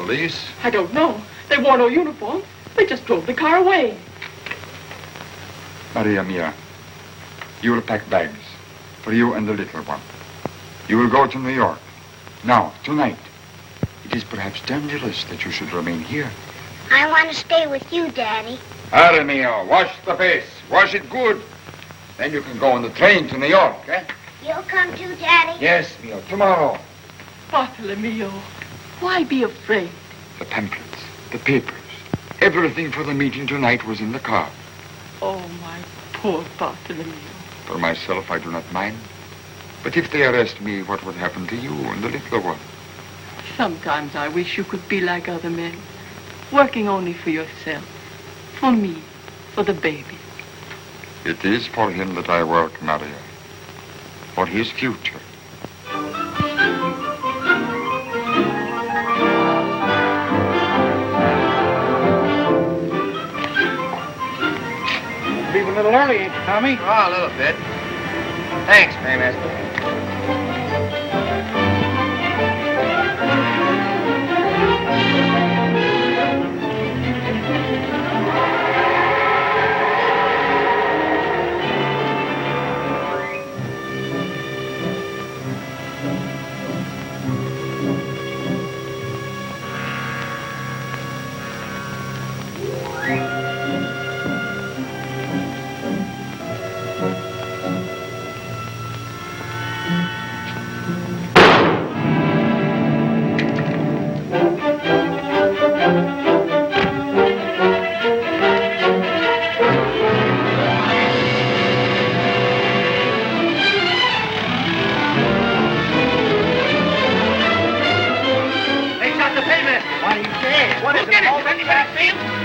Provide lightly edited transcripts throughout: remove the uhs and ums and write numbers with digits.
Police? I don't know. They wore no uniform. They just drove the car away. Maria Mia, you will pack bags for you and the little one. You will go to New York. Now, tonight. It is perhaps dangerous that you should remain here. I want to stay with you, Daddy. Maria Mia, wash the face. Wash it good. Then you can go on the train to New York, eh? You'll come too, Daddy? Yes, Mia, tomorrow. Bartolomeo, why be afraid? The pamphlets, the papers, everything for the meeting tonight was in the car. Oh, my poor Bartolomeo. For myself, I do not mind. But if they arrest me, what would happen to you and the little one? Sometimes I wish you could be like other men, working only for yourself, for me, for the baby. It is for him that I work, Maria, for his future. Leave a little early, ain't you, Tommy? Oh, a little bit. Thanks, Paymaster.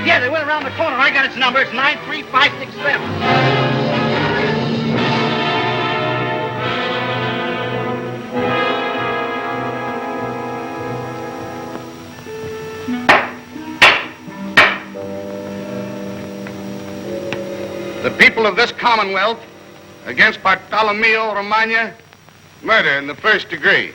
Yeah, they went around the corner. I got its number. It's 93567. The people of this Commonwealth against Bartolomeo Romagna, murder in the first degree.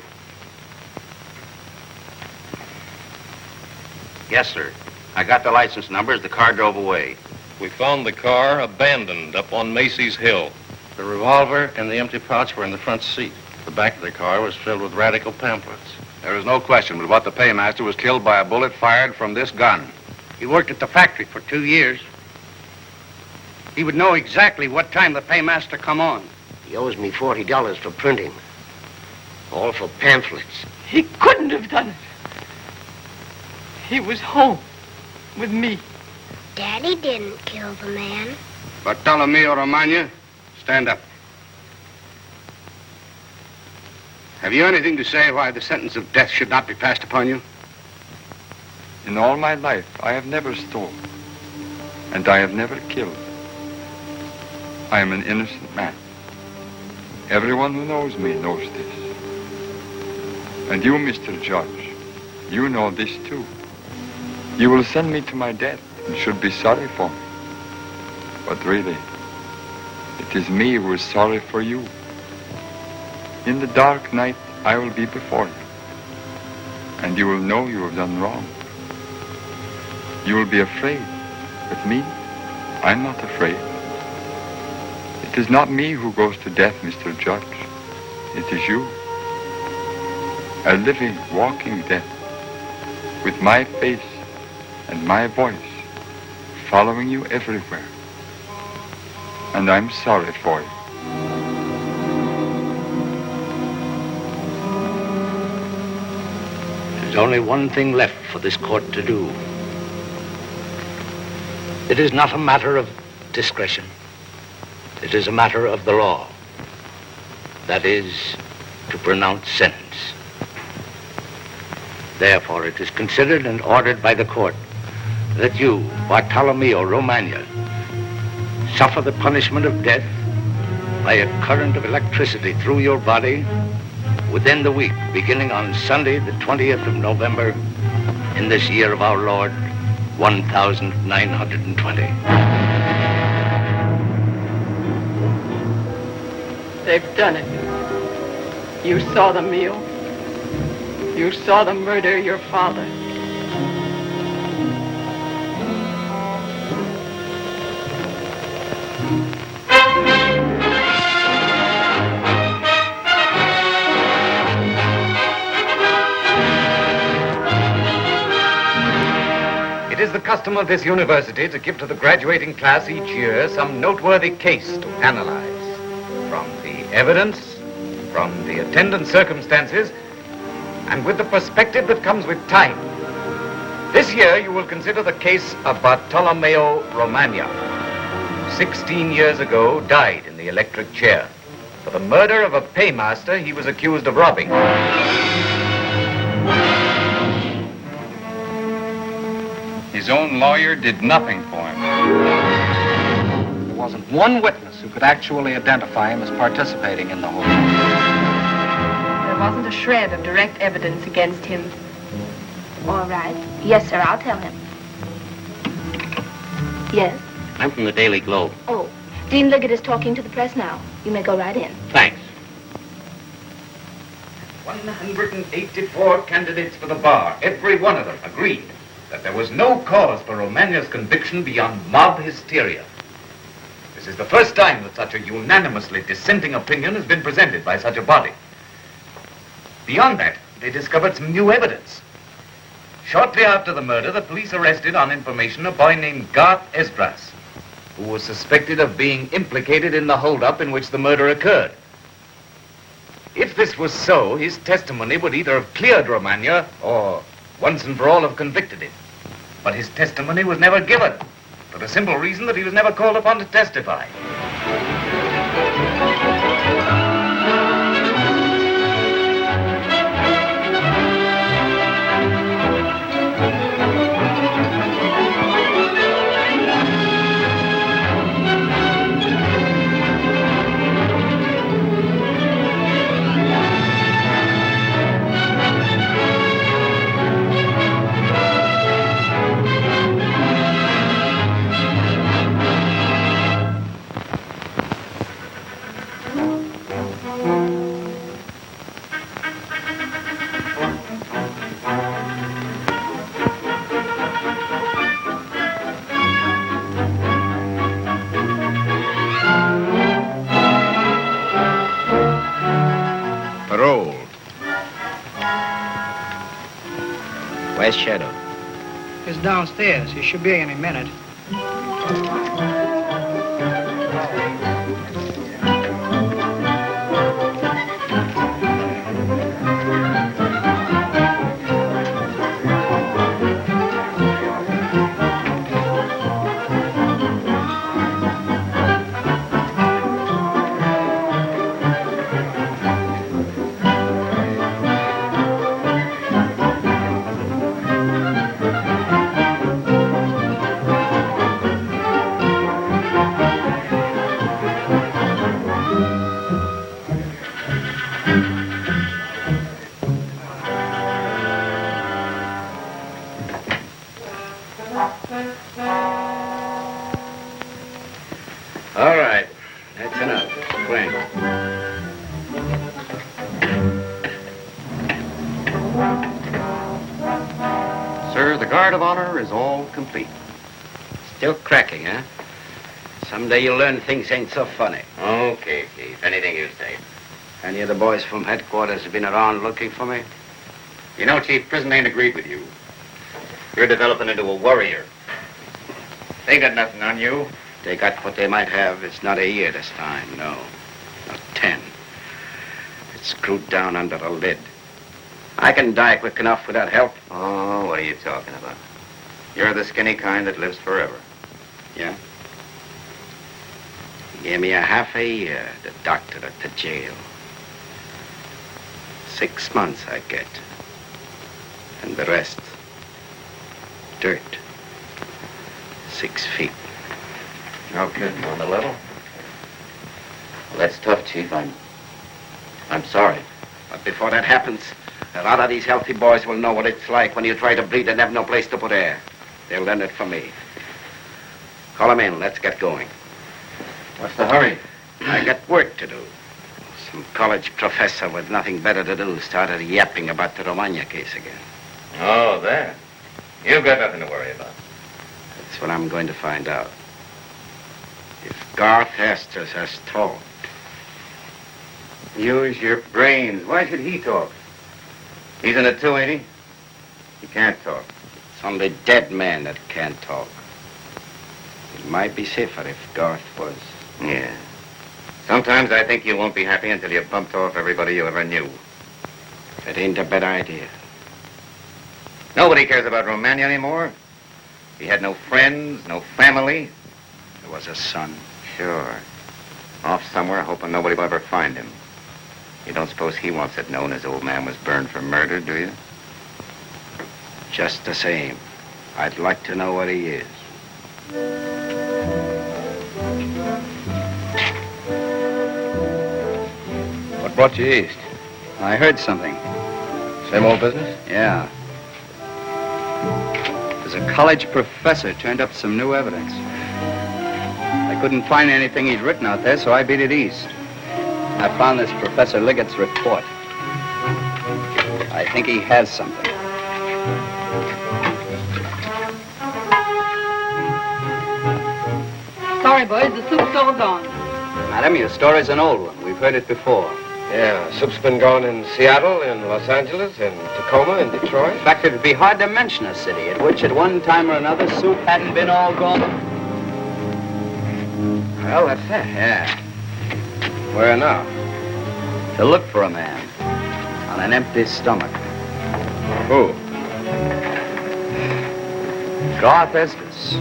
Yes, sir. I got the license numbers. The car drove away. We found the car abandoned up on Macy's Hill. The revolver and the empty pouch were in the front seat. The back of the car was filled with radical pamphlets. There is no question but what the paymaster was killed by a bullet fired from this gun. He worked at the factory for 2 years. He would know exactly what time the paymaster come on. He owes me $40 for printing. All for pamphlets. He couldn't have done it. He was home with me. Daddy didn't kill the man. Bartolomeo Romagna, stand up. Have you anything to say why the sentence of death should not be passed upon you? In all my life, I have never stolen, and I have never killed. I am an innocent man. Everyone who knows me knows this. And you, Mr. Judge, you know this too. You will send me to my death and should be sorry for me. But really, it is me who is sorry for you. In the dark night, I will be before you, and you will know you have done wrong. You will be afraid, but me, I'm not afraid. It is not me who goes to death, Mr. Judge. It is you. A living, walking death, with my face and my voice following you everywhere. And I'm sorry for you. There's only one thing left for this court to do. It is not a matter of discretion. It is a matter of the law. That is, to pronounce sentence. Therefore, it is considered and ordered by the court that you, Bartolomeo Romagna, suffer the punishment of death by a current of electricity through your body within the week beginning on Sunday, the 20th of November, in this year of our Lord, 1920. They've done it. You saw the meal. You saw them murder your father. custom of this university to give to the graduating class each year some noteworthy case to analyze. From the evidence, from the attendant circumstances, and with the perspective that comes with time. This year you will consider the case of Bartolomeo Romagna. 16 years ago, died in the electric chair for the murder of a paymaster he was accused of robbing. His own lawyer did nothing for him. There wasn't one witness who could actually identify him as participating in the whole. There wasn't a shred of direct evidence against him. All right. Yes, sir, I'll tell him. Yes? I'm from the Daily Globe. Oh, Dean Liggett is talking to the press now. You may go right in. Thanks. 184 candidates for the bar, every one of them agreed that there was no cause for Romagna's conviction beyond mob hysteria. This is the first time that such a unanimously dissenting opinion has been presented by such a body. Beyond that, they discovered some new evidence. Shortly after the murder, the police arrested on information a boy named Garth Esdras, who was suspected of being implicated in the holdup in which the murder occurred. If this was so, his testimony would either have cleared Romagna or once and for all have convicted him. But his testimony was never given, for the simple reason that he was never called upon to testify. Where's Shadow? He's downstairs. He should be any minute. All right. That's enough. Frank. Sir, the guard of honor is all complete. Still cracking, huh? Someday you'll learn things ain't so funny. Okay, Chief. Anything you say. Any of the boys from headquarters have been around looking for me? You know, Chief, prison ain't agreed with you. You're developing into a warrior. They got nothing on you. They got what they might have. It's not a year this time, no. Not 10. It's screwed down under the lid. I can die quick enough without help. Oh, what are you talking about? You're the skinny kind that lives forever. Yeah? He gave me a half a year, the doctor at the jail. 6 months I get. And the rest, dirt. 6 feet. No kidding, on the level? Well, that's tough, Chief. I'm sorry. But before that happens, a lot of these healthy boys will know what it's like when you try to bleed and have no place to put air. They'll learn it from me. Call them in. Let's get going. What's the hurry? I got work to do. Some college professor with nothing better to do started yapping about the Romagna case again. Oh, that. You've got nothing to worry about. That's what I'm going to find out. If Garth Esdras has talked. Use your brains. Why should he talk? He's in it too, ain't he? He can't talk. only dead men that can't talk. It might be safer if Garth was. Yeah. Sometimes I think you won't be happy until you've bumped off everybody you ever knew. It ain't a bad idea. Nobody cares about Romagna anymore. He had no friends, no family. There was a son. Sure. Off somewhere, hoping nobody will ever find him. You don't suppose he wants it known his old man was burned for murder, do you? Just the same, I'd like to know what he is. What brought you east? I heard something. Same old business? Yeah. There's a college professor turned up some new evidence. I couldn't find anything he'd written out there, so I beat it east. I found this Professor Liggett's report. I think he has something. Sorry, boys, the soup's all gone. Madam, your story's an old one. We've heard it before. Yeah, soup's been gone in Seattle, in Los Angeles, in Tacoma, in Detroit. In fact, it'd be hard to mention a city at which at one time or another soup hadn't been all gone. Well, that's it, yeah. Where now? To look for a man on an empty stomach. Who? Garth Estes.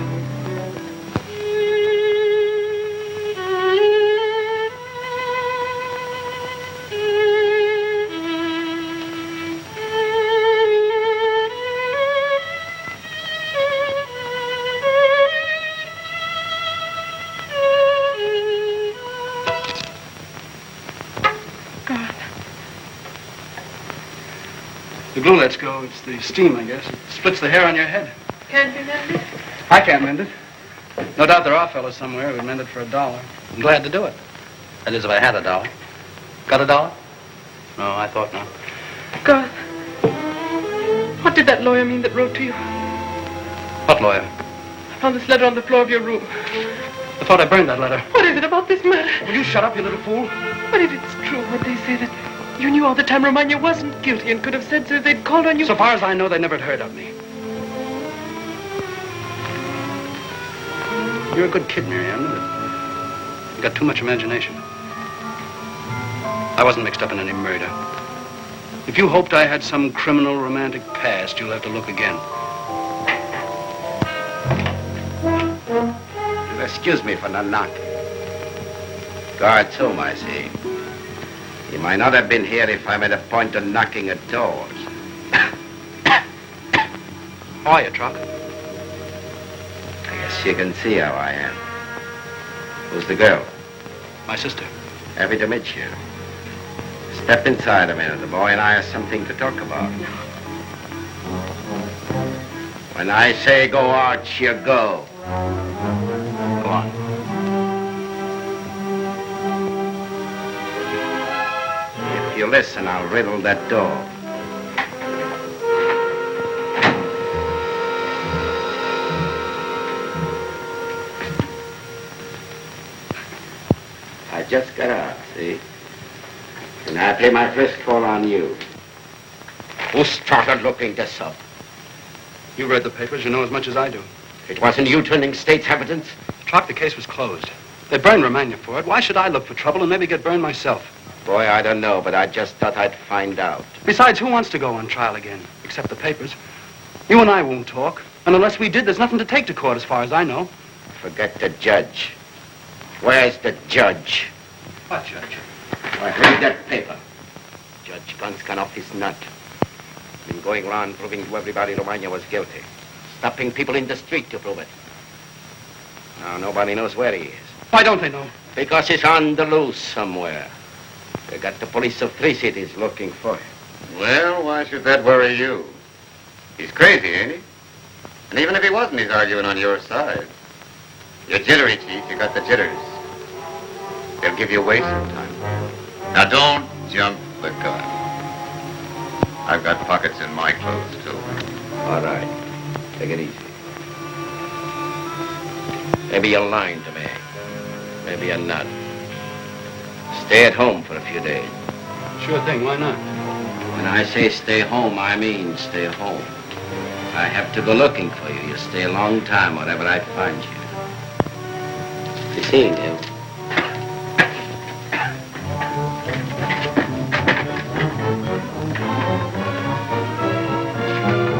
The glue lets go. It's the steam, I guess. It splits the hair on your head. Can't be mended? I can't mend it. No doubt there are fellas somewhere who'd mend it for $1. I'm glad to do it. That is, if I had $1. Got $1? No, I thought not. Garth, what did that lawyer mean that wrote to you? What lawyer? I found this letter on the floor of your room. I thought I burned that letter. What is it about this murder? Will you shut up, you little fool? But if it's true what they say, that you knew all the time Romagna wasn't guilty and could have said so if they'd called on you. So far as I know, they never heard of me. You're a good kid, Marianne, but you got too much imagination. I wasn't mixed up in any murder. If you hoped I had some criminal romantic past, you'll have to look again. You'll excuse me for the knock. Guard's home, I see. He might not have been here if I made a point of knocking at doors. How are you, Truck? I guess you can see how I am. Who's the girl? My sister. Happy to meet you. Step inside a minute. The boy and I have something to talk about. When I say go out, you go. Go on. If you listen, I'll riddle that door. I just got out, see? And I pay my first call on you. Who started looking this up? You read the papers. You know as much as I do. It wasn't you turning state's evidence? Truck, the case was closed. They burned Romagna for it. Why should I look for trouble and maybe get burned myself? Boy, I don't know, but I just thought I'd find out. Besides, who wants to go on trial again? Except the papers. You and I won't talk. And unless we did, there's nothing to take to court as far as I know. Forget the judge. Where's the judge? What judge? I heard that paper. Judge Gunscan off his nut. Been going around proving to everybody Romagna was guilty. Stopping people in the street to prove it. Now nobody knows where he is. Why don't they know? Because he's on the loose somewhere. They got the police of 3 cities looking for him. Well, why should that worry you? He's crazy, ain't he? And even if he wasn't, he's arguing on your side. You're jittery, Chief. You got the jitters. They'll give you away sometime. Now, don't jump the gun. I've got pockets in my clothes, too. All right. Take it easy. Maybe you're lying to me. Maybe you're not. Stay at home for a few days. Sure thing. Why not? When I say stay home, I mean stay home. I have to go looking for you. You stay a long time wherever I find you. Be seeing you.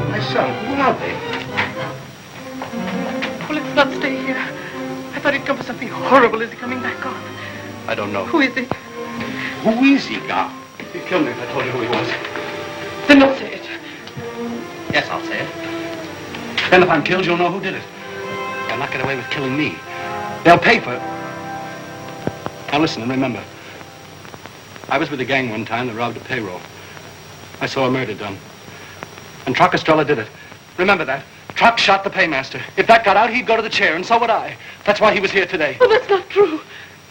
My son, who are they? Well, let's not stay here. I thought he'd come for something horrible. Is he coming back on? I don't know. Who is it? Who is he, Gar? He'd kill me if I told you who he was. Then don't say it. Yes, I'll say it. Then if I'm killed, you'll know who did it. They'll not get away with killing me. They'll pay for it. Now listen and remember. I was with a gang one time that robbed a payroll. I saw a murder done. And Troc Estrella did it. Remember that. Troc shot the paymaster. If that got out, he'd go to the chair, and so would I. That's why he was here today. Oh, that's not true.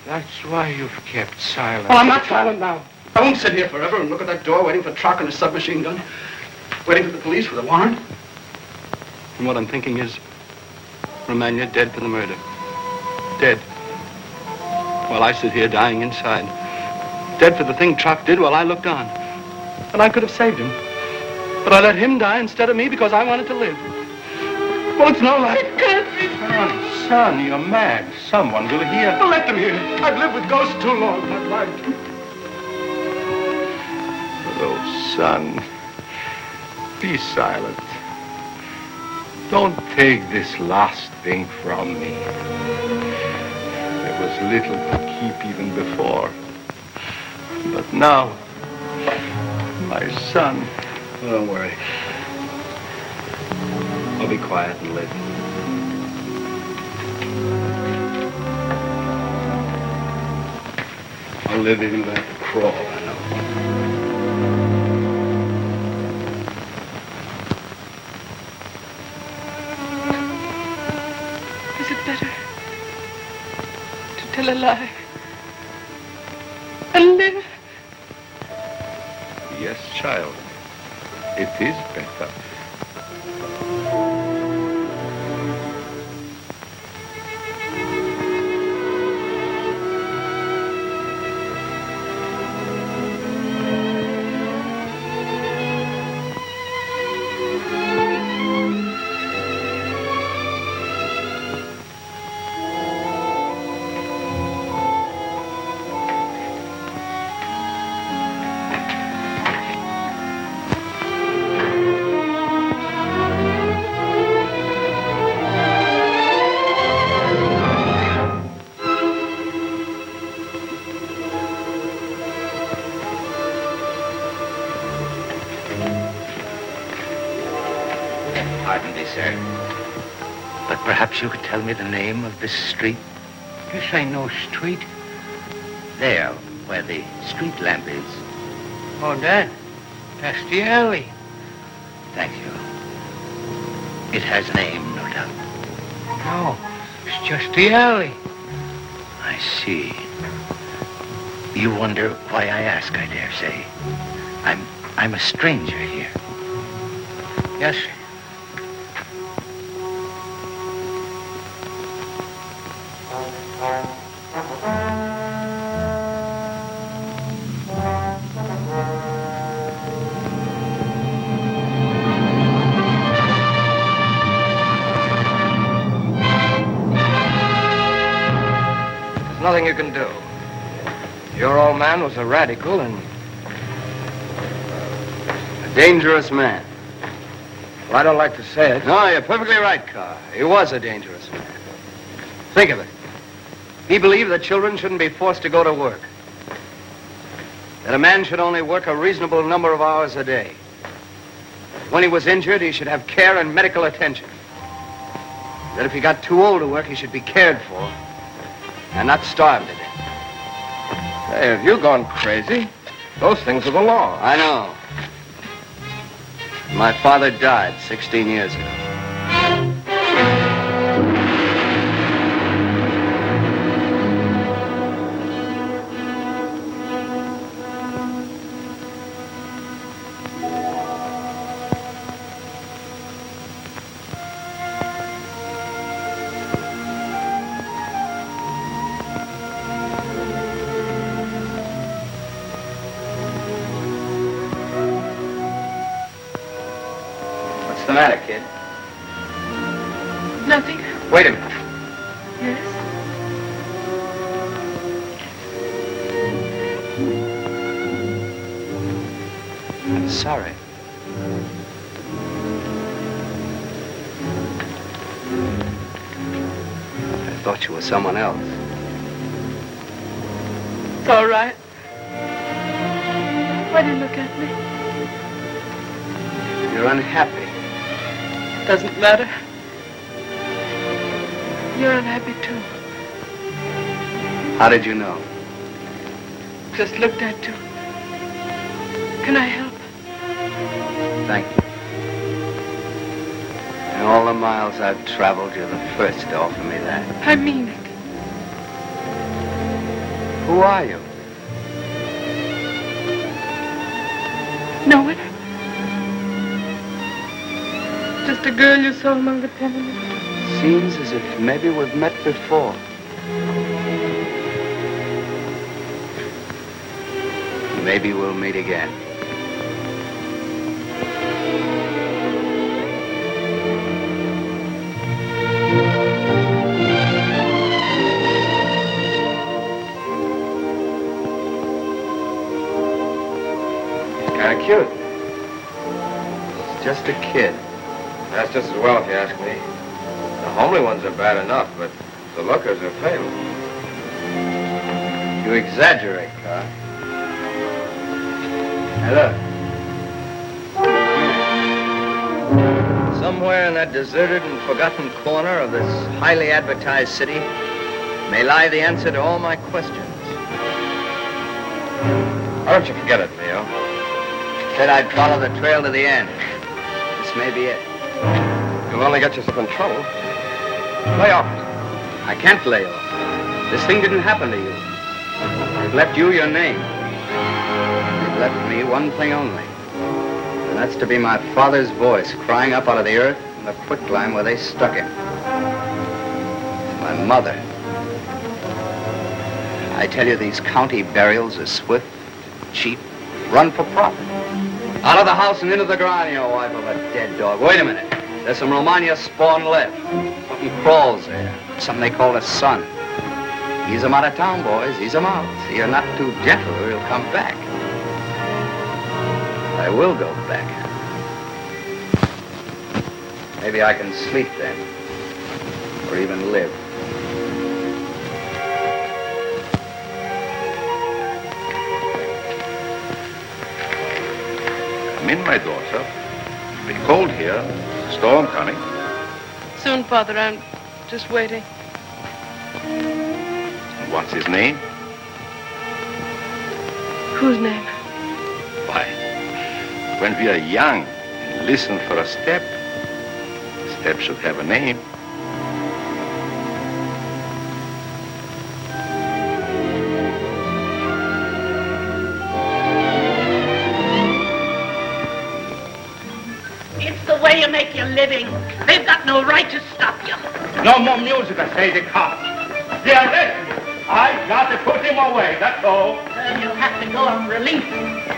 That's why you've kept silent. Well, I'm not silent now. I won't sit here forever and look at that door waiting for Troc and his submachine gun. Waiting for the police with a warrant. And what I'm thinking is, Romagna dead for the murder. Dead. While I sit here dying inside. Dead for the thing Troc did while I looked on. And I could have saved him. But I let him die instead of me because I wanted to live. Well, it's no life. It can't be. Son, you're mad. Someone will hear. Well, let them hear. I've lived with ghosts too long in my life. Oh, son. Be silent. Don't take this last thing from me. There was little to keep even before. But now, my son. Oh, don't worry. I'll be quiet and live. I'll live even if I have to crawl, I know. Is it better to tell a lie and live? Yes, child. It is better. Pardon me, sir. But perhaps you could tell me the name of this street? You say no street? There, where the street lamp is. Oh, that's the alley. Thank you. It has a name, no doubt. No, it's just the alley. I see. You wonder why I ask, I dare say. I'm a stranger here. Yes, sir. Nothing you can do. Your old man was a radical and a dangerous man. Well, I don't like to say it. No, you're perfectly right, Carr. He was a dangerous man. Think of it. He believed that children shouldn't be forced to go to work. That a man should only work a reasonable number of hours a day. When he was injured, he should have care and medical attention. That if he got too old to work, he should be cared for. And not starved to death. Hey, have you gone crazy? Those things are the law. I know. My father died 16 years ago. the matter, kid? Nothing. Wait a minute. Yes? I'm sorry. I thought you were someone else. It's all right. Why do you look at me? You're unhappy. Doesn't matter. You're unhappy too. How did you know? Just looked at you. Can I help? Thank you. In all the miles I've traveled, you're the first to offer me that. I mean it. Who are you? No one. Just a girl you saw among the tenements. Seems as if maybe we've met before. Maybe we'll meet again. Kind of cute. It's just a kid. That's just as well, if you ask me. The homely ones are bad enough, but the lookers are fatal. You exaggerate, Carr. Hey, look. Somewhere in that deserted and forgotten corner of this highly advertised city may lie the answer to all my questions. Why don't you forget it, Leo? Said I'd follow the trail to the end. This may be it. You'll only get yourself in trouble. Lay off it. I can't lay off. This thing didn't happen to you. They've left you your name. They've left me one thing only. And that's to be my father's voice crying up out of the earth in the quicklime where they stuck him. My mother. I tell you, these county burials are swift, cheap, run for profit. Out of the house and into the ground, you wife of a dead dog. Wait a minute. There's some Romagna spawn left. Something crawls there. Something they call a son. Ease him out of town, boys. Ease him out. See, you're not too gentle or he'll come back. I will go back. Maybe I can sleep then. Or even live. Come in, my daughter. It's been cold here. Storm coming. Soon, Father. I'm just waiting. What's his name? Whose name? Why, when we are young and listen for a step, the step should have a name. It's the way you make your living. They've got no right to stop you. No more music, I say, the cops. They arrest me. I got to put him away, that's all. Then you'll have to go on relief.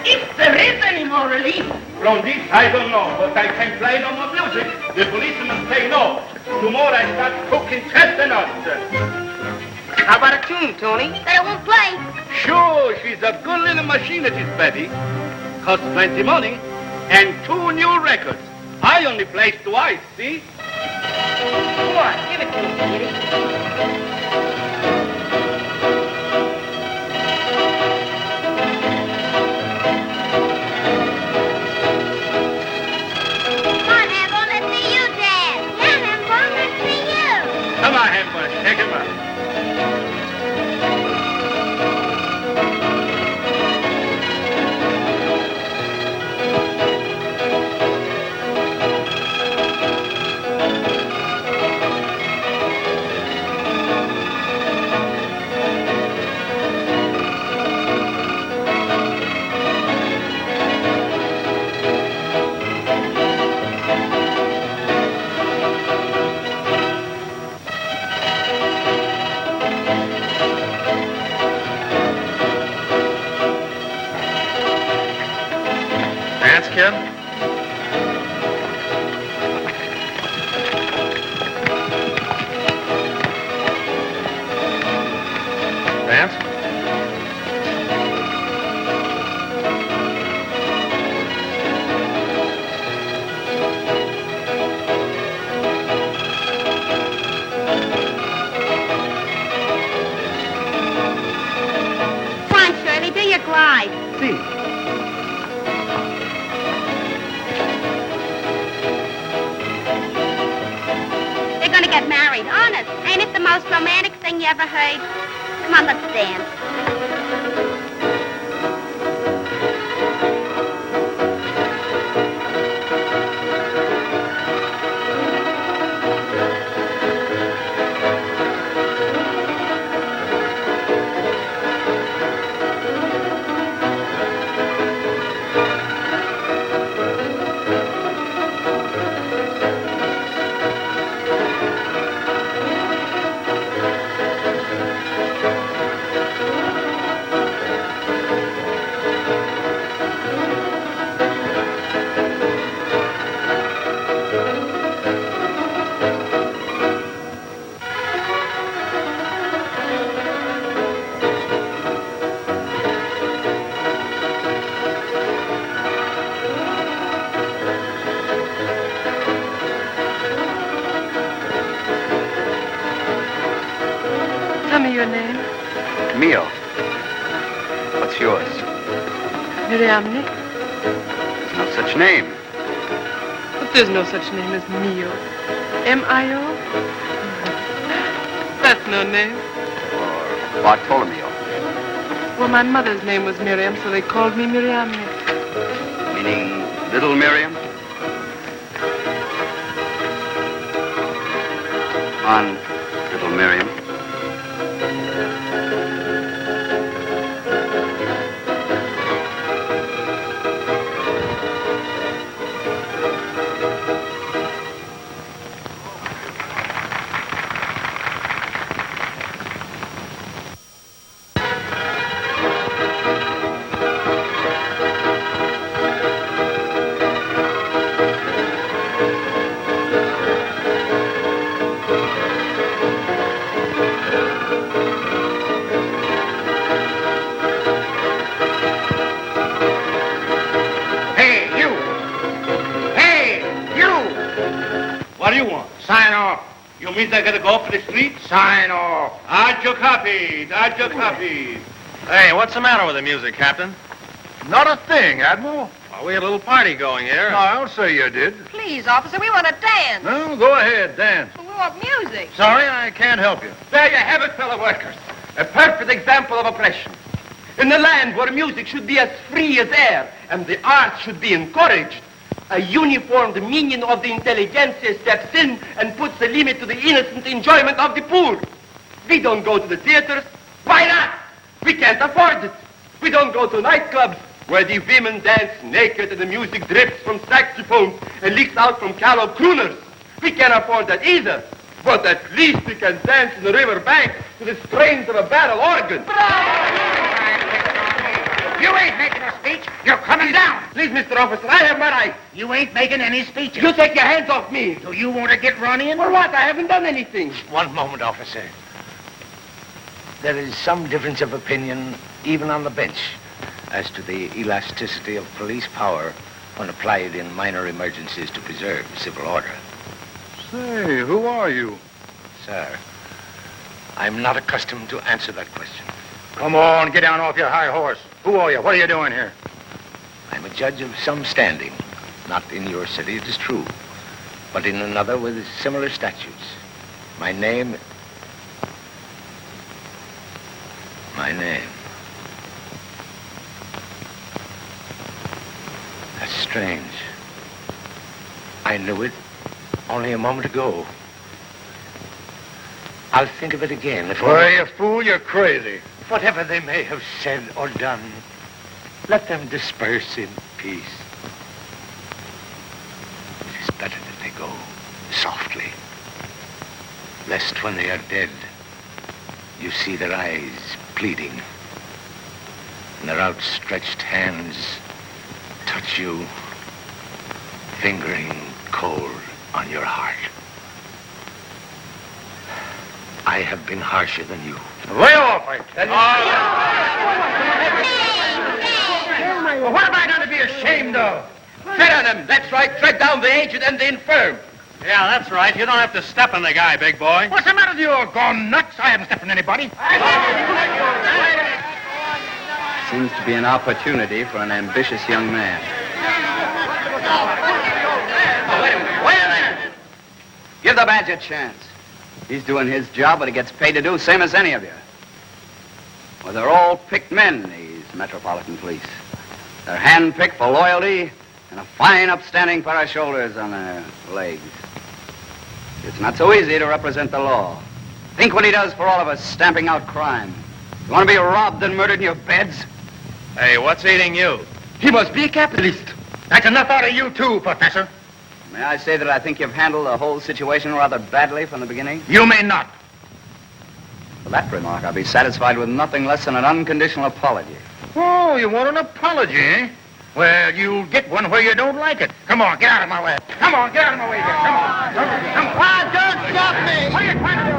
If there is any more relief. From this, I don't know, but I can play no more music. The policemen say no. Tomorrow I start cooking chestnuts. How about a tune, Tony? They won't play. Sure, she's a good little machine, it is, Betty. Costs plenty money. And 2 new records. I only played twice, see? Come on, give it to me, Kitty. Come on, Hamburg, take him up. Kid? Clyde. See. They're going to get married. Honest. Ain't it the most romantic thing you ever heard? Come on, let's dance. Tell me your name. Mio. What's yours? Marianne. There's no such name. But there's no such name as Mio. M-I-O? That's no name. Or Bartolomeo. Well, my mother's name was Miriam, so they called me Marianne. Meaning Little Miriam? On, Little Miriam. What do you want? Sign off. You mean I gotta go off the street? Sign off. Add your copies. Add your copies. Hey, what's the matter with the music, Captain? Not a thing, Admiral. Well, we had a little party going here. No, I'll say you did. Please, officer, we want to dance. No, go ahead, dance. We want music. Sorry, I can't help you. There you have it, fellow workers. A perfect example of oppression. In a land where music should be as free as air and the arts should be encouraged, a uniformed minion of the intelligentsia steps in and puts a limit to the innocent enjoyment of the poor. We don't go to the theaters. Why not? We can't afford it. We don't go to nightclubs where the women dance naked and the music drips from saxophones and leaks out from callow crooners. We can't afford that either. But at least we can dance in the river bank to the strains of a barrel organ. You ain't making a speech. You're coming down. Please, Mr. Officer, I have my rights. You ain't making any speeches. You take your hands off me. Do you want to get run in? For what? I haven't done anything. One moment, officer. There is some difference of opinion, even on the bench, as to the elasticity of police power when applied in minor emergencies to preserve civil order. Say, who are you? Sir, I'm not accustomed to answer that question. Come on, get down off your high horse. Who are you? What are you doing here? I'm a judge of some standing. Not in your city, it is true, but in another with similar statutes. My name... That's strange. I knew it only a moment ago. I'll think of it again if... Why, you fool, you're crazy. Whatever they may have said or done, let them disperse in peace. It is better that they go softly, lest when they are dead, you see their eyes pleading, and their outstretched hands touch you, fingering cold on your heart. I have been harsher than you. Lay off, I tell you. Well, what have I done to be ashamed of? Tread on them. That's right. Tread down the aged and the infirm. Yeah, that's right. You don't have to step on the guy, big boy. What's the matter with you? Gone nuts? I haven't stepped on anybody. Seems to be an opportunity for an ambitious young man. Wait a minute! Give the badge a chance. He's doing his job, what he gets paid to do, same as any of you. Well, they're all picked men, these Metropolitan Police. They're hand-picked for loyalty and a fine, upstanding pair of shoulders on their legs. It's not so easy to represent the law. Think what he does for all of us, stamping out crime. You want to be robbed and murdered in your beds? Hey, what's eating you? He must be a capitalist. That's enough out of you, too, Professor. May I say that I think you've handled the whole situation rather badly from the beginning? You may not. For that remark, I'll be satisfied with nothing less than an unconditional apology. Oh, you want an apology, eh? Well, you'll get one where you don't like it. Come on, get out of my way. Come on, get out of my way here. Come on. Come on. Ah, don't stop me! What are you trying to do?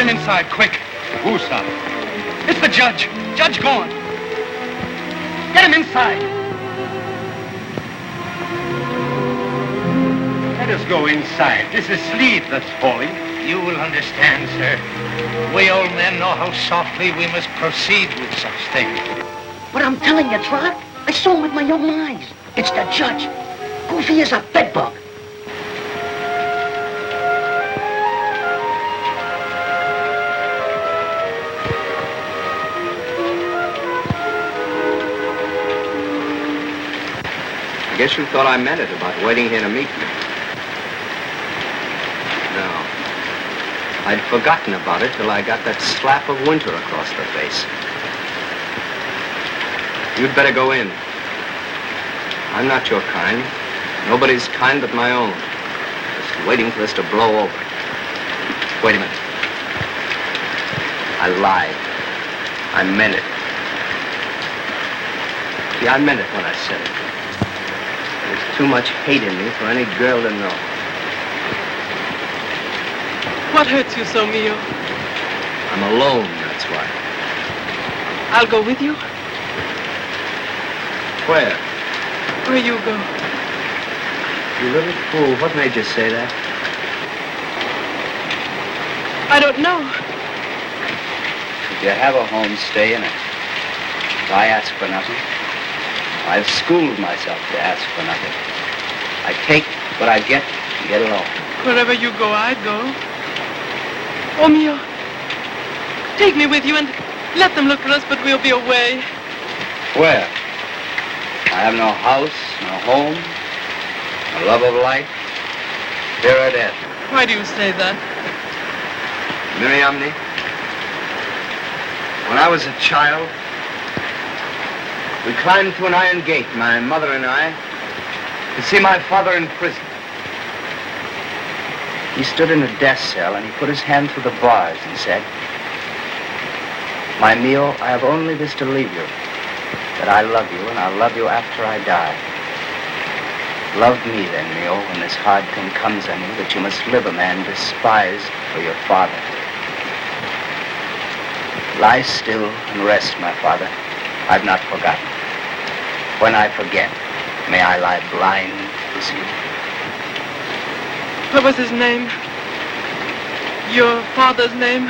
Inside, quick. Who's son? It's the judge. Judge gone. Get him inside. Let us go inside. This is sleep that's falling. You will understand, sir. We old men know how softly we must proceed with such things. But I'm telling you, Trot, I saw him with my own eyes. It's the judge. Goofy as a bedbug. I guess you thought I meant it about waiting here to meet me. No. I'd forgotten about it till I got that slap of winter across the face. You'd better go in. I'm not your kind. Nobody's kind but my own. Just waiting for this to blow over. Wait a minute. I lied. I meant it. See, I meant it when I said it. There's too much hate in me for any girl to know. What hurts you so, Mio? I'm alone, that's why. I'll go with you. Where? Where you go. You little fool, what made you say that? I don't know. If you have a home, stay in it. I ask for nothing. I've schooled myself to ask for nothing. I take what I get and get along. Wherever you go, I'd go. Oh, Mio, take me with you and let them look for us, but we'll be away. Where? I have no house, no home, no love of life, fear or death. Why do you say that? Marianne, when I was a child, we climbed through an iron gate, my mother and I, to see my father in prison. He stood in a death cell and he put his hand through the bars and said, "My Mio, I have only this to leave you, that I love you and I'll love you after I die. Love me then, Mio, when this hard thing comes on you, that you must live a man despised for your father. Lie still and rest, my father. I've not forgotten. When I forget, may I lie blind to sleep." What was his name? Your father's name?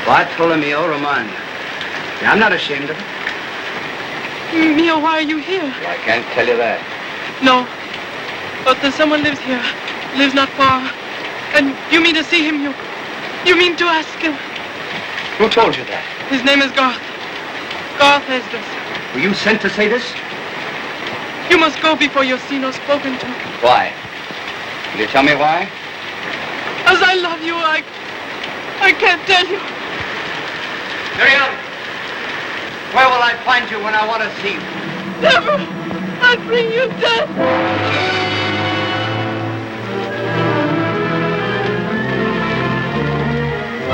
Bartolomeo Romano. Yeah, I'm not ashamed of it. Mio, why are you here? Well, I can't tell you that. No. But there's someone lives here. Lives not far. And you mean to see him? You mean to ask him? Who told you that? His name is Garth. Garth Estes. Were you sent to say this? You must go before you're seen or spoken to. Why? Will you tell me why? As I love you, I can't tell you. Marianne, where will I find you when I want to see you? Never. I'll bring you death.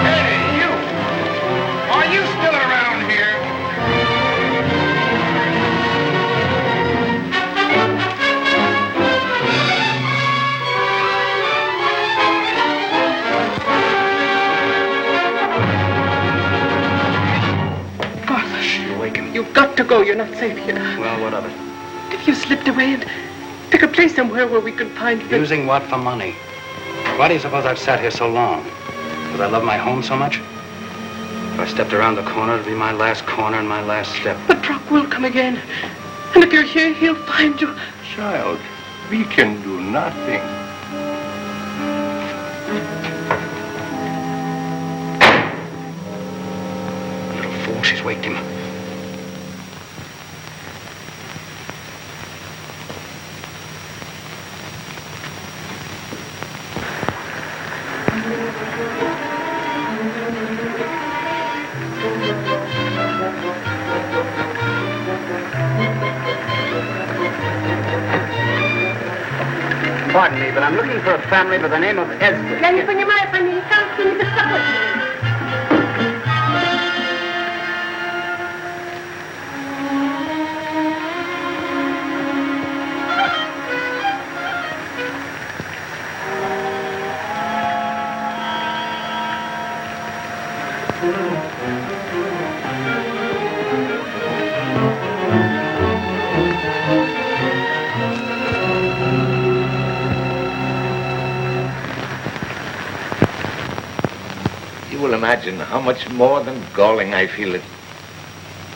Hey! got to go. You're not safe here. Well, what of it? If you slipped away and pick a place somewhere where we could find you. Using what for money? Why do you suppose I've sat here so long? Because I love my home so much? If I stepped around the corner, it'd be my last corner and my last step. But Brock will come again. And if you're here, he'll find you. Child, we can do nothing. Little fool, she's waked him. Pardon me, but I'm looking for a family by the name of Esmond. Anything you might find, you can't see me to stop with. You will imagine how much more than galling I feel it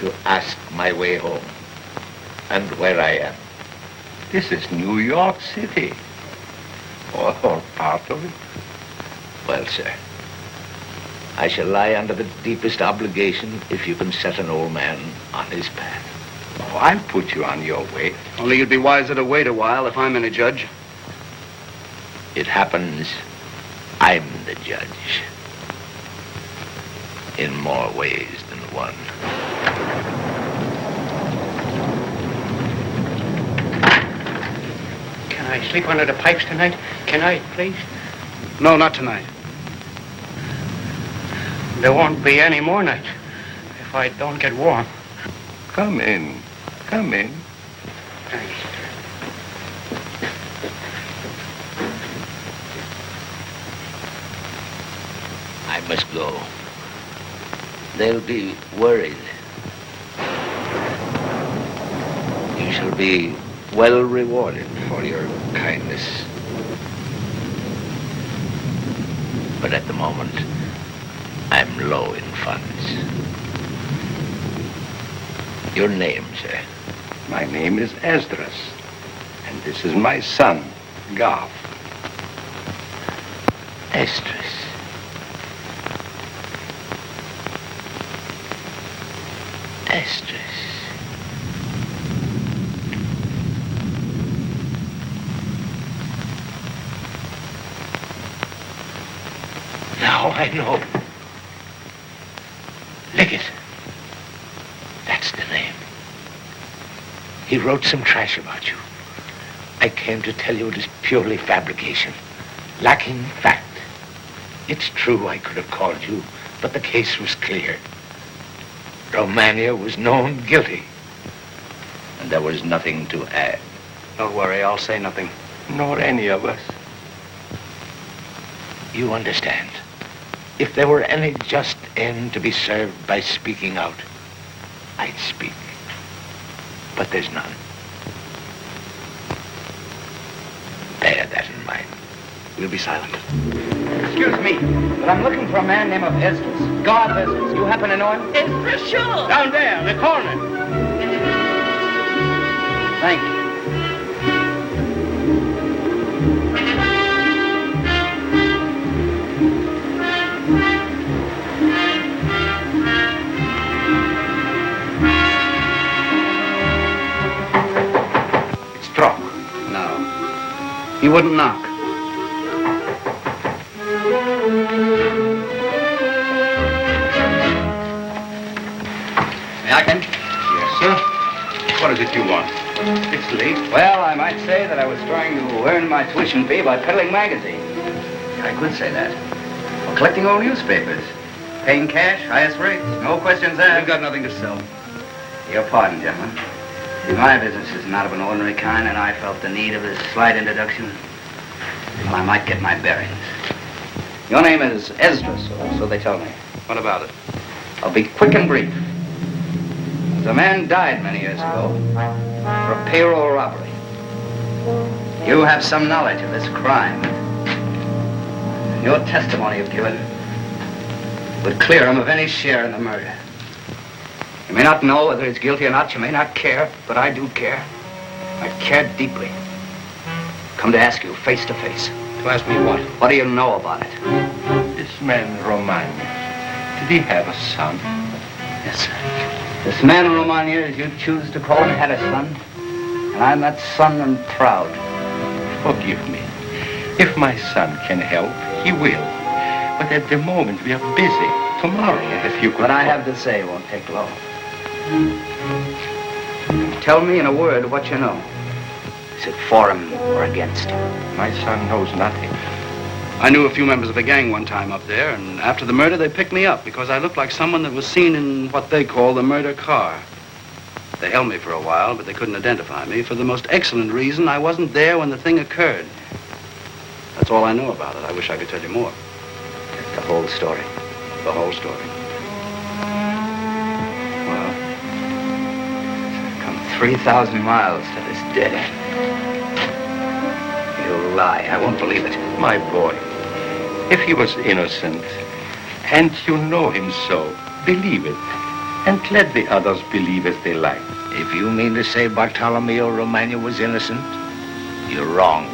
to ask my way home and where I am. This is New York City. Or part of it. Well, sir, I shall lie under the deepest obligation if you can set an old man on his path. Oh, I'll put you on your way. Only you'd be wiser to wait a while if I'm any judge. It happens I'm the judge. In more ways than one. Can I sleep under the pipes tonight? Can I, please? No, not tonight. There won't be any more nights if I don't get warm. Come in. Come in. Thanks. I must go. They'll be worried. You shall be well rewarded for your kindness. But at the moment, I'm low in funds. Your name, sir? My name is Esdras, and this is my son, Gav. Esdras. Esdras. Now I know. Liggett. That's the name. He wrote some trash about you. I came to tell you it is purely fabrication, lacking fact. It's true I could have called you, but the case was clear. Romania was known guilty, and there was nothing to add. Don't worry, I'll say nothing. Nor any of us. You understand. If there were any just end to be served by speaking out, I'd speak. But there's none. Bear that in mind. We'll be silent. Excuse me, but I'm looking for a man named Esdras. Gav Esdras. You happen to know him? Esdras, sure. Down there, in the corner. Thank you. It's Trock. No. He wouldn't knock. May I come? Yes, sir. What is it you want? It's late. Well, I might say that I was trying to earn my tuition fee by peddling magazines. I could say that. Or collecting old newspapers. Paying cash, highest rates, no questions asked. We've got nothing to sell. Your pardon, gentlemen. See, my business is not of an ordinary kind, and I felt the need of a slight introduction. Well, I might get my bearings. Your name is Esdras, or so they tell me. What about it? I'll be quick and brief. As A man died many years ago for a payroll robbery. You have some knowledge of this crime. Your testimony you've given would clear him of any share in the murder. You may not know whether he's guilty or not. You may not care, but I do care. I care deeply. Come to ask you face to face. To ask me what? What do you know about it? This man, Romagna, did he have a son? Yes, sir. This man, Romagna, as you choose to call him, had a son. And I'm that son and proud. Forgive me. If my son can help, he will. But at the moment, we are busy. Tomorrow, if you could... What I have to say won't take long. Tell me in a word what you know. Is it for him or against him? My son knows nothing. I knew a few members of a gang one time up there, and after the murder, they picked me up because I looked like someone that was seen in what they call the murder car. They held me for a while, but they couldn't identify me for the most excellent reason. I wasn't there when the thing occurred. That's all I know about it. I wish I could tell you more. The whole story. The whole story. Well, I've come 3,000 miles to this dead end. You lie. I won't believe it. My boy, if he was innocent, and you know him so, believe it. And let the others believe as they like. If you mean to say Bartolomeo Romagna was innocent, you're wrong.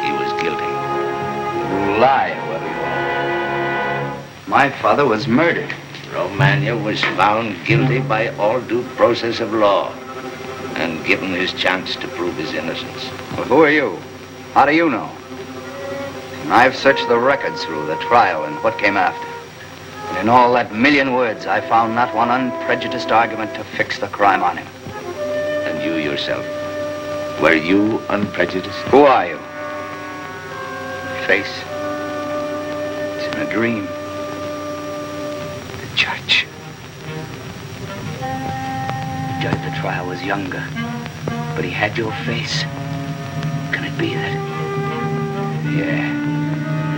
He was guilty. You lie, whoever you are. My father was murdered. Romagna was found guilty by all due process of law and given his chance to prove his innocence. Well, who are you? How do you know? And I've searched the records through the trial and what came after. And in all that million words, I found not one unprejudiced argument to fix the crime on him. And you yourself, were you unprejudiced? Who are you? Face. It's in a dream. The judge. The judge at the trial was younger, but he had your face. Can it be that? Yeah,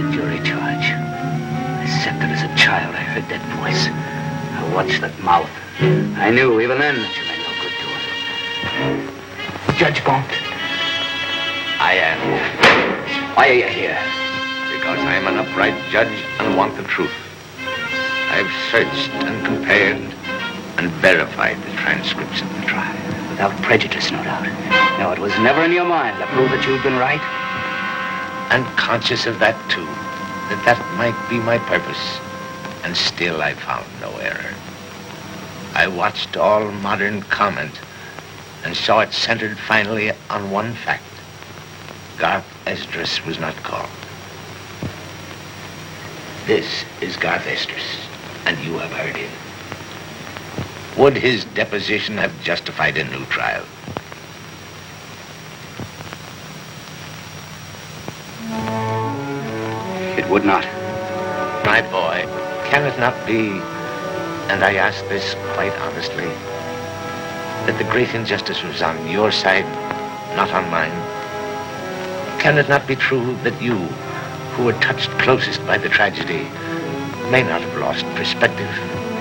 the jury charge. I said that as a child. I heard that voice. I watched that mouth. I knew even then that you meant no good to him. Judge Bont. I am. Why are you here? Because I am an upright judge and want the truth. I've searched and compared and verified the transcripts of the trial. Without prejudice, no doubt. No, it was never in your mind to prove that you'd been right. And conscious of that, too. That might be my purpose. And still I found no error. I watched all modern comment and saw it centered finally on one fact. Garth Esdras was not called. This is Garth Esdras, and you have heard him. Would his deposition have justified a new trial? It would not. My boy, can it not be, and I ask this quite honestly, that the great injustice was on your side, not on mine? Can it not be true that you, who were touched closest by the tragedy, may not have lost perspective?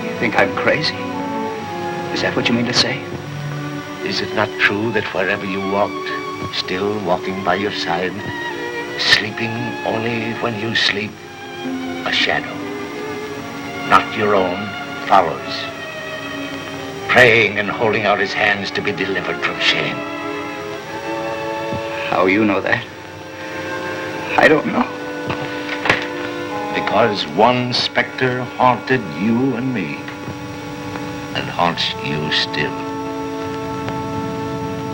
You think I'm crazy? Is that what you mean to say? Is it not true that wherever you walked, still walking by your side, sleeping only when you sleep, a shadow, not your own, follows, praying and holding out his hands to be delivered from shame? How you know that? I don't know. Because one specter haunted you and me, and haunts you still.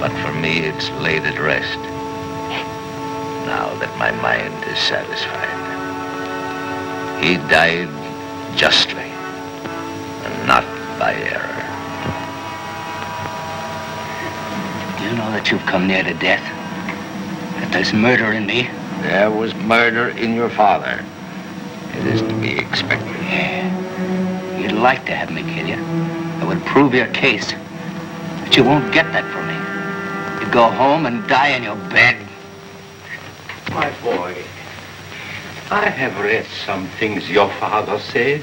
But for me, it's laid at rest, now that my mind is satisfied. He died justly, and not by error. Do you know that you've come near to death? That there's murder in me? There was murder in your father. It is to be expected. Yeah. You'd like to have me kill you. I would prove your case. But you won't get that from me. You'd go home and die in your bed. My boy, I have read some things your father said.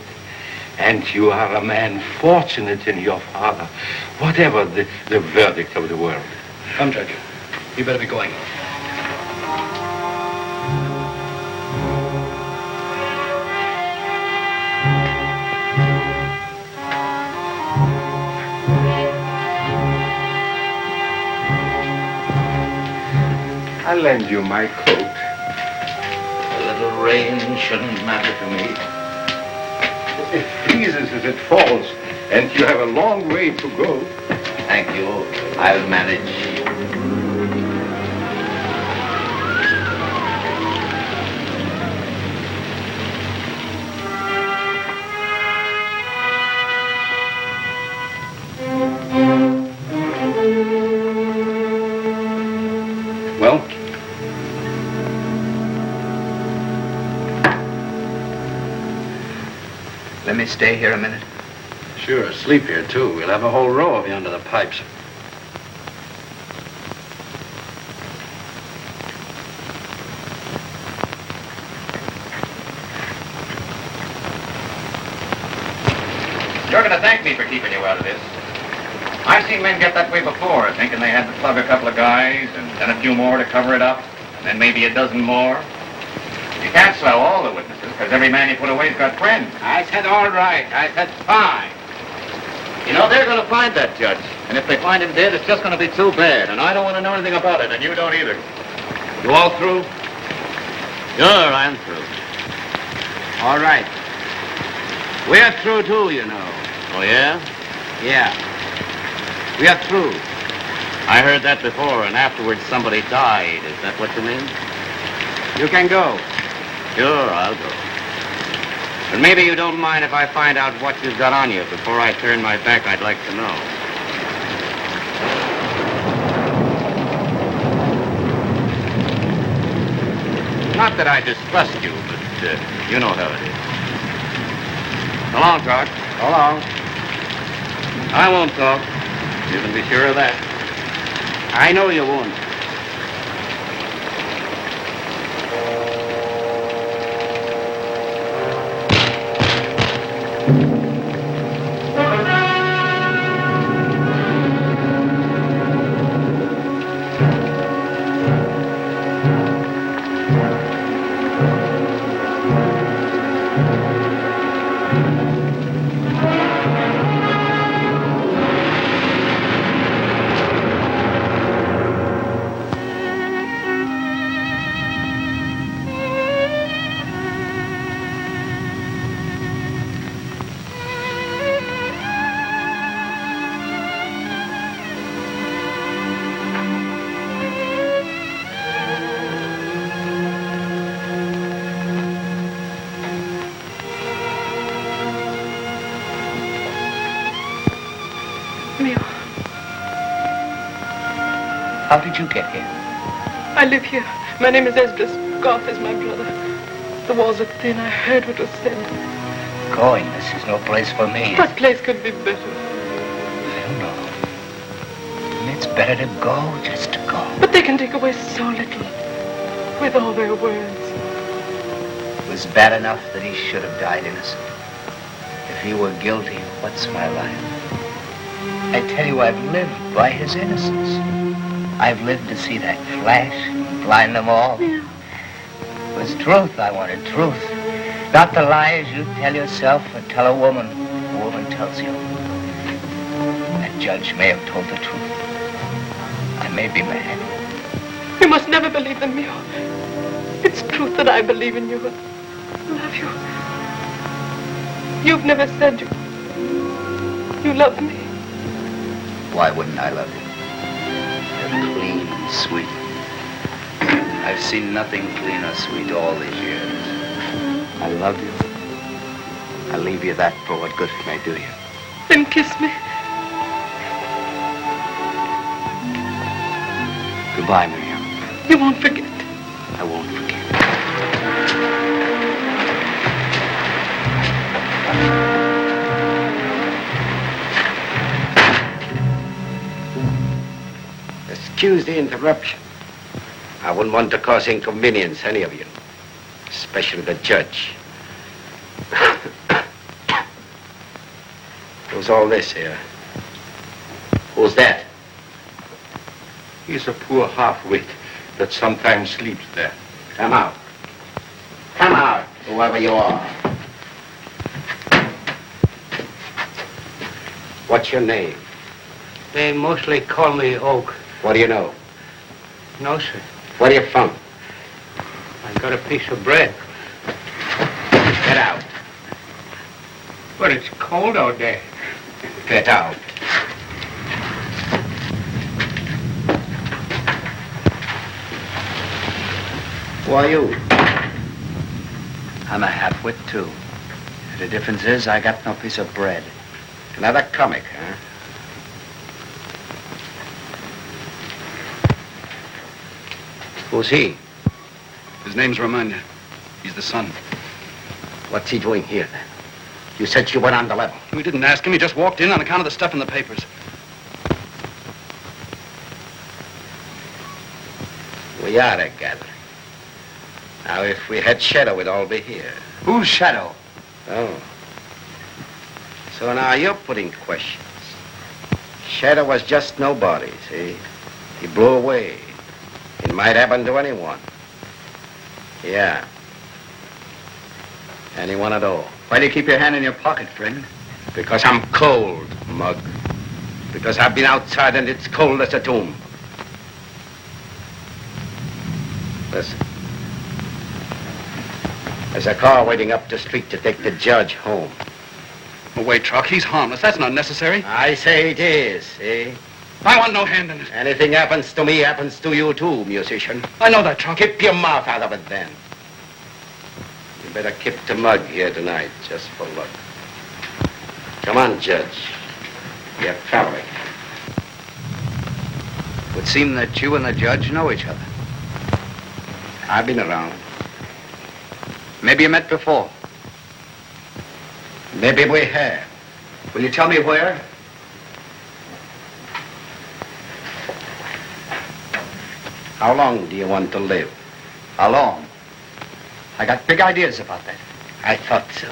And you are a man fortunate in your father, whatever the verdict of the world. Come, Judge. You better be going. I'll lend you my coat. A little rain shouldn't matter to me. It freezes as it falls, and you have a long way to go. Thank you. I'll manage. Well? Let me stay here a minute. Sure, sleep here, too. We'll have a whole row of you under the pipes. You're going to thank me for keeping you out of this. I've seen men get that way before, thinking they had to plug a couple of guys and then a few more to cover it up, and then maybe a dozen more. You can't swell all the witnesses, because every man you put away's got friends. I said all right. I said fine. You know, they're going to find that judge. And if they find him dead, it's just going to be too bad. And I don't want to know anything about it, and you don't either. You all through? Sure, I'm through. All right. We're through, too, you know. Oh, yeah? Yeah. We are through. I heard that before, and afterwards somebody died. Is that what you mean? You can go. Sure, I'll go. But maybe you don't mind if I find out what you've got on you before I turn my back. I'd like to know. Not that I distrust you, but you know how it is. So long, Clark. So long. I won't talk. You can be sure of that. I know you won't. How did you get here? I live here. My name is Esdras. Garth is my brother. The walls are thin. I heard what was said. Going. This is no place for me. What place could be better? I don't know. It's better to go, just to go. But they can take away so little. With all their words. It was bad enough that he should have died innocent. If he were guilty, what's my life? I tell you, I've lived by his innocence. I've lived to see that flash and blind them all. Yeah. It was truth I wanted, truth. Not the lies you tell yourself or tell a woman tells you. That judge may have told the truth. I may be mad. You must never believe them, Mio. It's truth that I believe in you and love you. You've never said you love me. Why wouldn't I love you? You're clean, sweet. I've seen nothing clean or sweet all these years. I love you. I'll leave you that for what good it may do you. Then kiss me. Goodbye, Marianne. You won't forget. I won't forget. Excuse the interruption. I wouldn't want to cause inconvenience, any of you. Especially the judge. Who's all this here? Who's that? He's a poor half-wit that sometimes sleeps there. Come out. Come out, whoever you are. What's your name? They mostly call me Oak. What do you know? No, sir. Where are you from? I got a piece of bread. Get out. But it's cold out there. Get out. Who are you? I'm a half-wit, too. The difference is I got no piece of bread. Another comic, huh? Who's he? His name's Romagna. He's the son. What's he doing here, then? You said you went on the level. We didn't ask him. He just walked in on account of the stuff in the papers. We are together. Now, if we had Shadow, we'd all be here. Who's Shadow? Oh. So now you're putting questions. Shadow was just nobody, see? He blew away. It might happen to anyone. Yeah. Anyone at all. Why do you keep your hand in your pocket, friend? Because I'm cold, mug. Because I've been outside and it's cold as a tomb. Listen. There's a car waiting up the street to take the judge home. Oh, wait, Truck. He's harmless. That's not necessary. I say it is, see? I want no hand in it. Anything happens to me happens to you too, musician. I know that, Truck. Keep your mouth out of it then. You better keep the mug here tonight, just for luck. Come on, Judge. You're traveling. It would seem that you and the judge know each other. I've been around. Maybe you met before. Maybe we have. Will you tell me where? How long do you want to live? How long? I got big ideas about that. I thought so.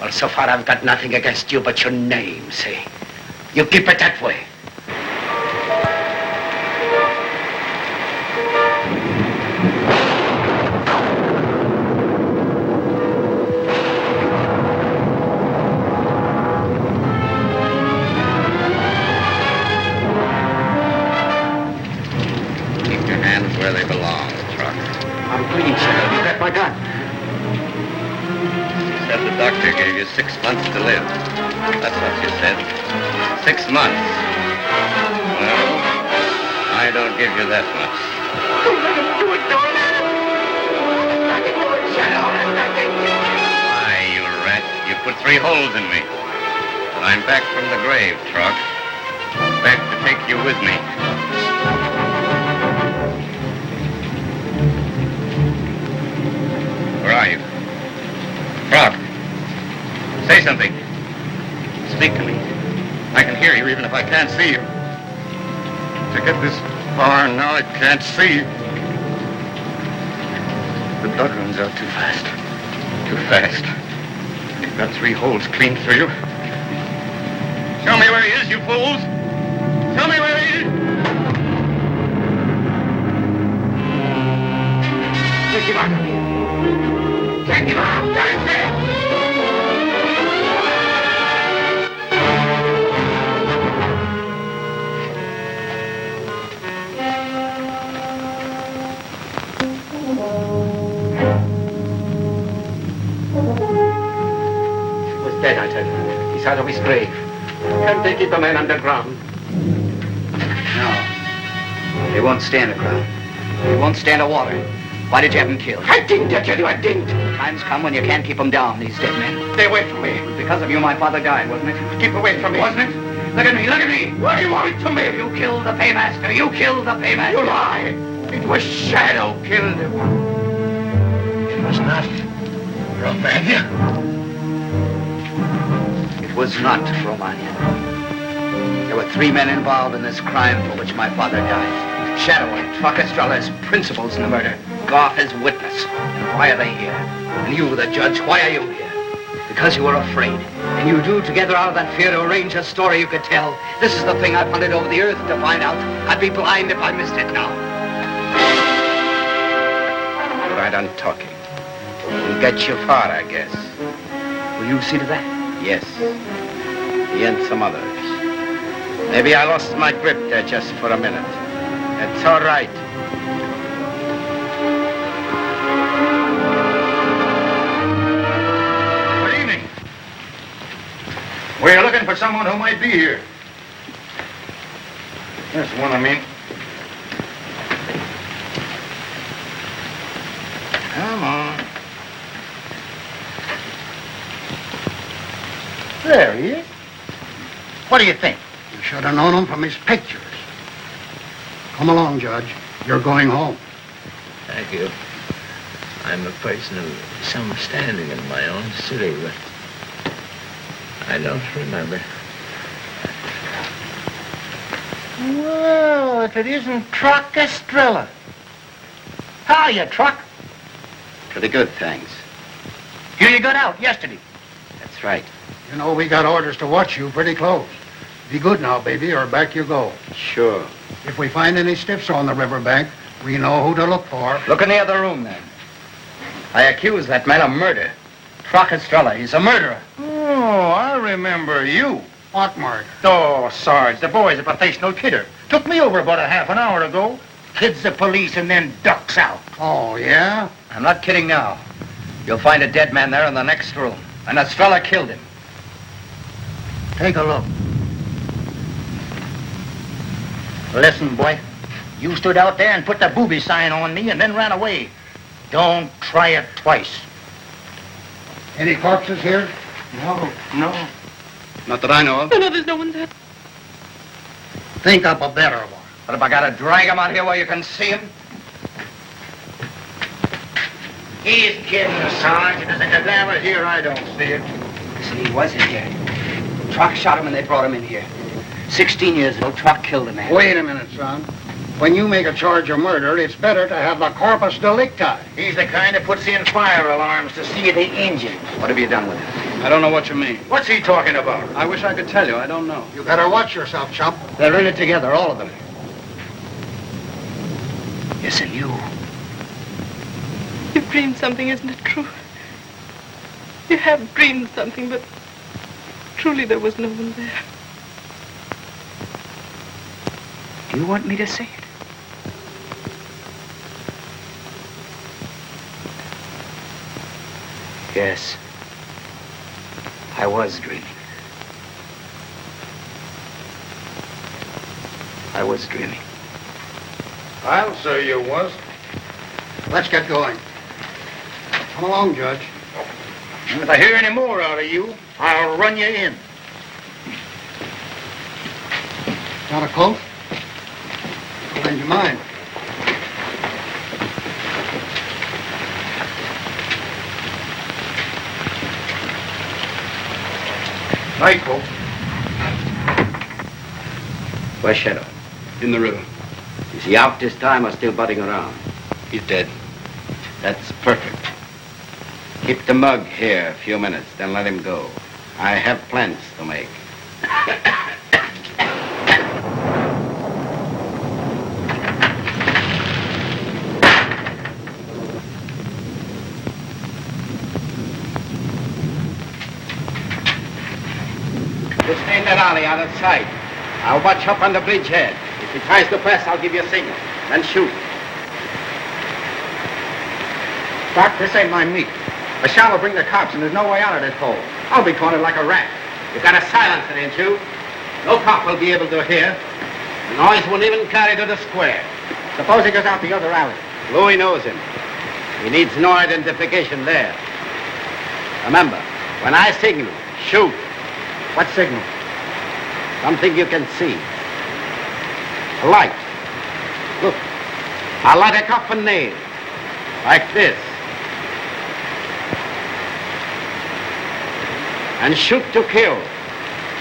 Well, so far I've got nothing against you but your name, see? You keep it that way. Where they belong, Truck. I'm clean, Shadow. You got my gun. You said the doctor gave you 6 months to live. That's what you said. 6 months. Well, I don't give you that much. Do it, Why, you rat? You put 3 holes in me. But I'm back from the grave, Truck. Back to take you with me. Where are you? Frog, say something. Speak to me. I can hear you even if I can't see you. To get this far now, I can't see. The blood runs out too fast. Too fast. You've got 3 holes clean through you. Show me where he is, you fools! Show me where he is! Take him out of here. Take him out! That's it! He was dead, I tell you. He's out of his grave. Can't they keep a man underground? No. They won't stand the ground. They won't stand the water. Why did you have him killed? I didn't, I tell you, I didn't. Times come when you can't keep them down, these dead men. Stay away from me. It was because of you my father died, wasn't it? Keep away from me. Wasn't it? Look at me, look at me. What do you want from me? You killed the paymaster. You killed the paymaster. You lie. It was Shadow killed him. It was not Romagna. It was not Romagna. There were 3 men involved in this crime for which my father died. Shadow and Truck Estrella as principals in the murder. Goff as witness. And why are they here? And you, the judge, why are you here? Because you were afraid. And you two together out of that fear to arrange a story you could tell. This is the thing I've hunted over the earth to find out. I'd be blind if I missed it now. Right on talking. We'll get you far, I guess. Will you see to that? Yes. He and some others. Maybe I lost my grip there just for a minute. That's all right. Good evening. We're looking for someone who might be here. This one, I mean. Come on. There he is. What do you think? You should have known him from his pictures. Come along, Judge. You're going home. Thank you. I'm a person of some standing in my own city, but I don't remember. Well, if it isn't Truck Estrella. How are you, Truck? Pretty good, thanks. Here you got out yesterday. That's right. You know, we got orders to watch you pretty close. Be good now, baby, or back you go. Sure. If we find any stiffs on the riverbank, we know who to look for. Look in the other room, then. I accuse that man of murder. Truck Estrella, he's a murderer. Oh, I remember you. What, Mark? Oh, Sarge, the boy's a professional kidder. Took me over about a half an hour ago. Kids the police and then ducks out. Oh, yeah? I'm not kidding now. You'll find a dead man there in the next room. And Estrella killed him. Take a look. Listen, boy. You stood out there and put the booby sign on me and then ran away. Don't try it twice. Any corpses here? No. Not that I know of. No, there's no one there. Think up a better one. But if I gotta drag him out here where you can see him? He's kidding, Sarge. If there's a cadaver here, I don't see it. See, he was in here. Truck shot him and they brought him in here. 16 years ago, Truck killed a man. Wait a minute, son. When you make a charge of murder, it's better to have the corpus delicti. He's the kind that puts in fire alarms to see the engine. What have you done with him? I don't know what you mean. What's he talking about? I wish I could tell you. I don't know. You better watch yourself, chump. They're in it together, all of them. Yes, and you. You've dreamed something, isn't it true? You have dreamed something, but truly there was no one there. Do you want me to say it? Yes. I was dreaming. I was dreaming. I'll say you was. Let's get going. Come along, Judge. And if I hear any more out of you, I'll run you in. Got a coat? Lend you mine. Night, Colt. Where's Shadow? In the river. Is he out this time or still butting around? He's dead. That's perfect. Keep the mug here a few minutes, then let him go. I have plans to make. Just stay in that alley out of sight. I'll watch up on the bridgehead. If he tries to press, I'll give you a signal. Then shoot. Doc, this ain't my meat. A shot will bring the cops, and there's no way out of this hole. I'll be cornered like a rat. You gotta silence it, ain't you? No cop will be able to hear. The noise won't even carry to the square. Suppose he goes out the other alley. Louis knows him. He needs no identification there. Remember, when I signal, shoot. What signal? Something you can see. A light. Look, I'll light a coffin nail. Like this. And shoot to kill,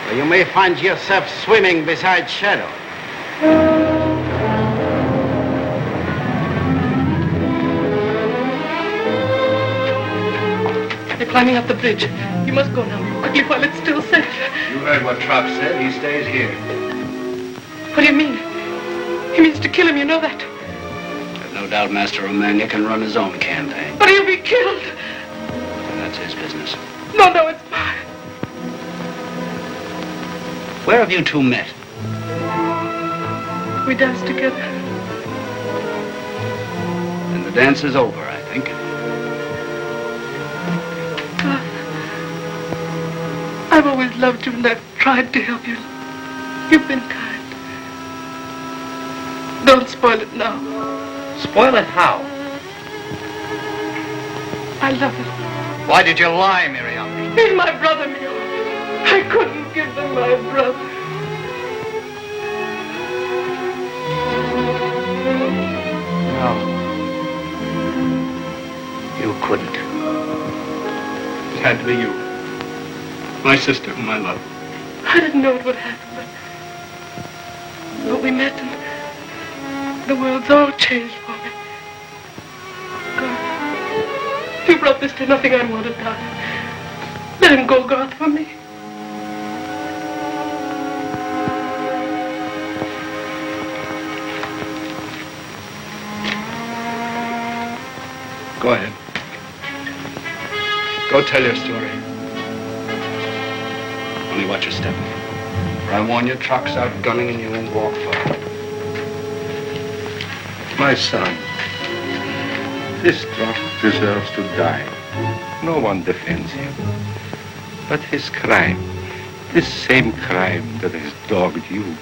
or you may find yourself swimming beside Shadow. They're climbing up the bridge. You must go now. But quickly while it's still safe. You heard what Trop said. He stays here. What do you mean? He means to kill him, you know that. I've no doubt Master Romagna can run his own campaign. But he'll be killed. That's his business. No, it's mine. Where have you two met? We danced together. And the dance is over, I think. I've always loved you and I've tried to help you. You've been kind. Don't spoil it now. Spoil it how? I love him. Why did you lie, Miriam? He's my brother, Mio. I couldn't give them my brother. No. You couldn't. It had to be you. My sister, whom I love. I didn't know it would happen, but we met and the world's all changed for me. God, you brought this to nothing. I want to die. Let him go, God, for me. Go ahead. Go tell your story. Only watch your step. For I warn you, Trock's out gunning and you won't walk far. My son, this Trock deserves to die. No one defends him. But his crime, this same crime that has dogged you,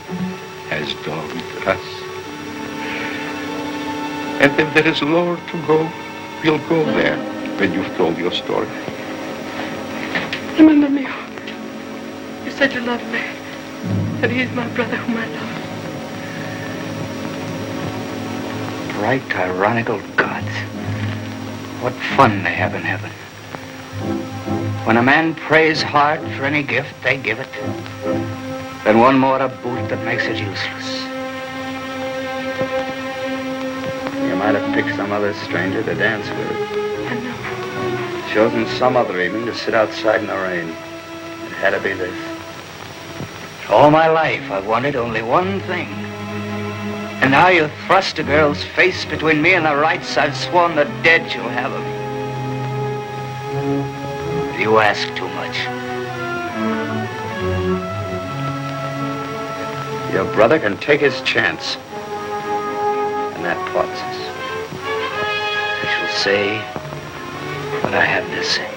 has dogged us. And if there is lower to go, we'll go there when you've told your story. Remember me. You said you loved me. And he's my brother whom I love. Bright, ironical gods. What fun they have in heaven. When a man prays hard for any gift, they give it. Then one more to boot that makes it useless. You might have picked some other stranger to dance with. I know. Chosen some other evening to sit outside in the rain. It had to be this. All my life, I've wanted only one thing. And now you thrust a girl's face between me and the rights I've sworn the dead shall have of me. You ask too much. Your brother can take his chance. And that parts us. I shall say what I have to say.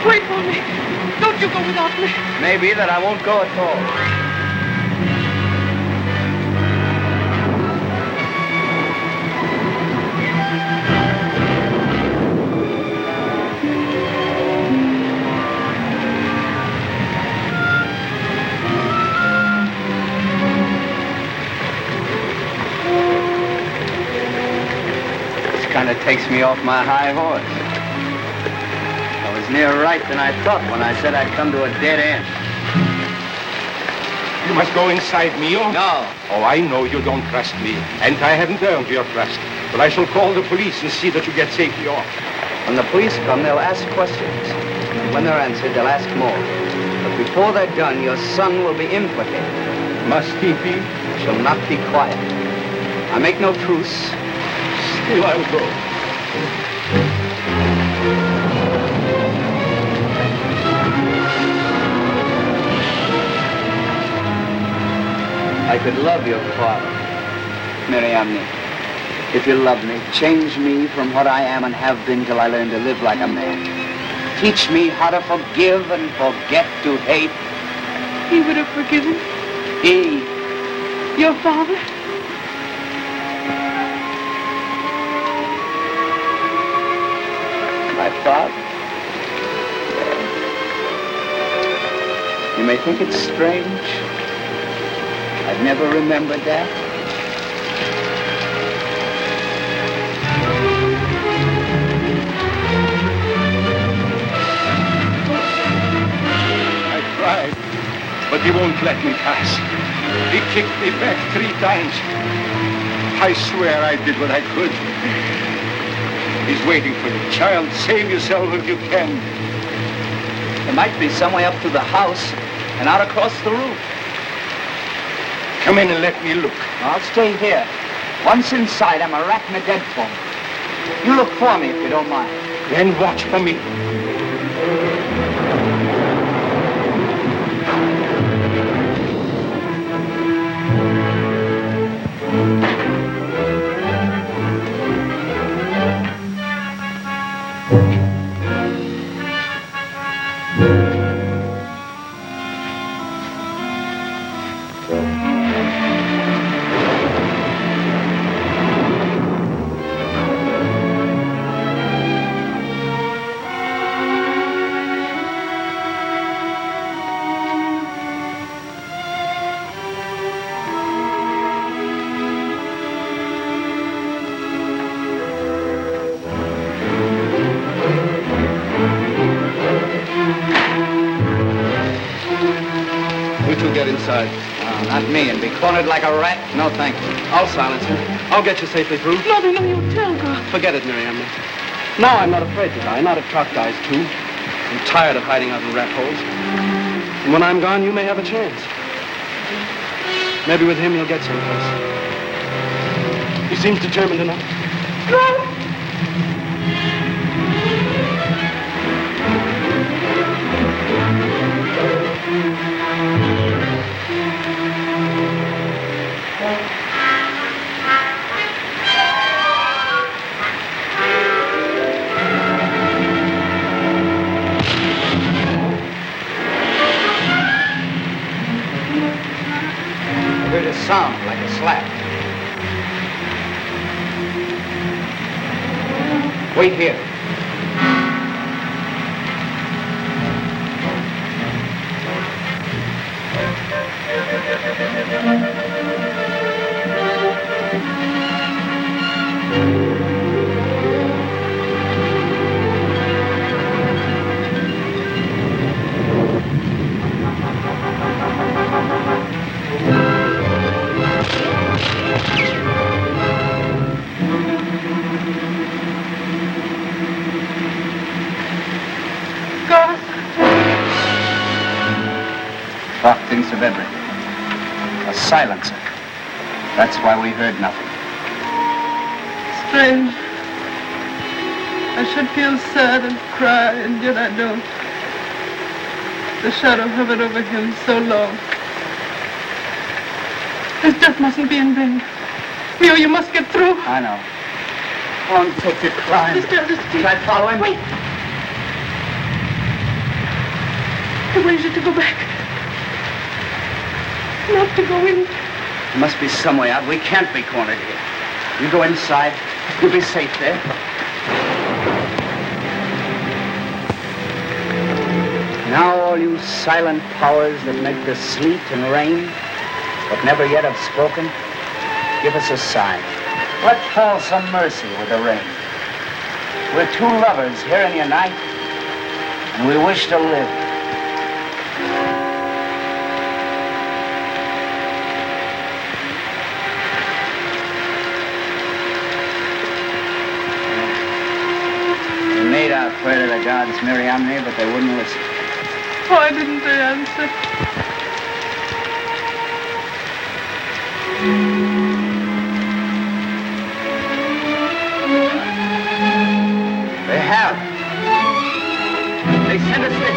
Wait for me. Don't you go without me. Maybe that I won't go at all. This kind of takes me off my high horse. Nearer right than I thought when I said I'd come to a dead end. You must go inside, Mio. No. Oh, I know you don't trust me, and I haven't earned your trust. But I shall call the police and see that you get safely off. When the police come, they'll ask questions. And when they're answered, they'll ask more. But before they're done, your son will be implicated. Must he be? Shall not be quiet. I make no truce. Still I'll go. I could love your father, Marianne. If you love me, change me from what I am and have been till I learn to live like a man. Teach me how to forgive and forget to hate. He would have forgiven? He. Your father? may think it's strange. I've never remembered that. I tried, but he won't let me pass. He kicked me back 3 times. I swear I did what I could. He's waiting for you. Child, save yourself if you can. There might be some way up to the house and out across the roof. Come in and let me look. I'll stay here. Once inside, I'm a rat in a dead fall. You look for me if you don't mind. Then watch for me. Inside. Oh, not me, and be cornered like a rat? No, thank you. I'll silence him. I'll get you safely through. No, you tell God. Forget it, Marianne. Now I'm not afraid to die. Not if Trout dies, too. I'm tired of hiding out in rat holes. And when I'm gone, you may have a chance. Maybe with him, you'll get someplace. He seems determined enough. No! I heard a sound like a slap. Wait here. Doc thinks of everything. A silencer. That's why we heard nothing. Strange. I should feel sad and cry, and yet I don't. The shadow hovered over him so long. His death mustn't be in vain. Leo, you must get through. I know. Go on, take your climb. Should I follow him? Wait. I wanted you to go back. Not to go in. There must be some way out. We can't be cornered here. You go inside. You'll be safe there. Now all you silent powers that make the sleet and rain, but never yet have spoken, give us a sign. Let fall some mercy with the rain. We're two lovers here in your night, and we wish to live. Made out prayer to the gods, Marianne, but they wouldn't listen. Why didn't they answer? They have. They sent us this.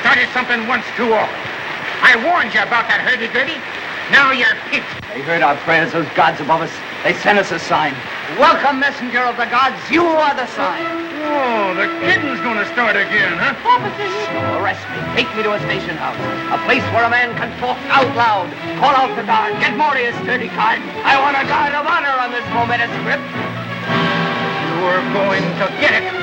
started something once too often. I warned you about that hurdy-gurdy. Now you're pipped. They heard our prayers, those gods above us. They sent us a sign. Welcome, messenger of the gods. You are the sign. Oh, the kidding's gonna start again, huh? So arrest me. Take me to a station house. A place where a man can talk out loud. Call out the guard. Get Moria's sturdy card. I want a guard of honor on this momentous trip. You're going to get it.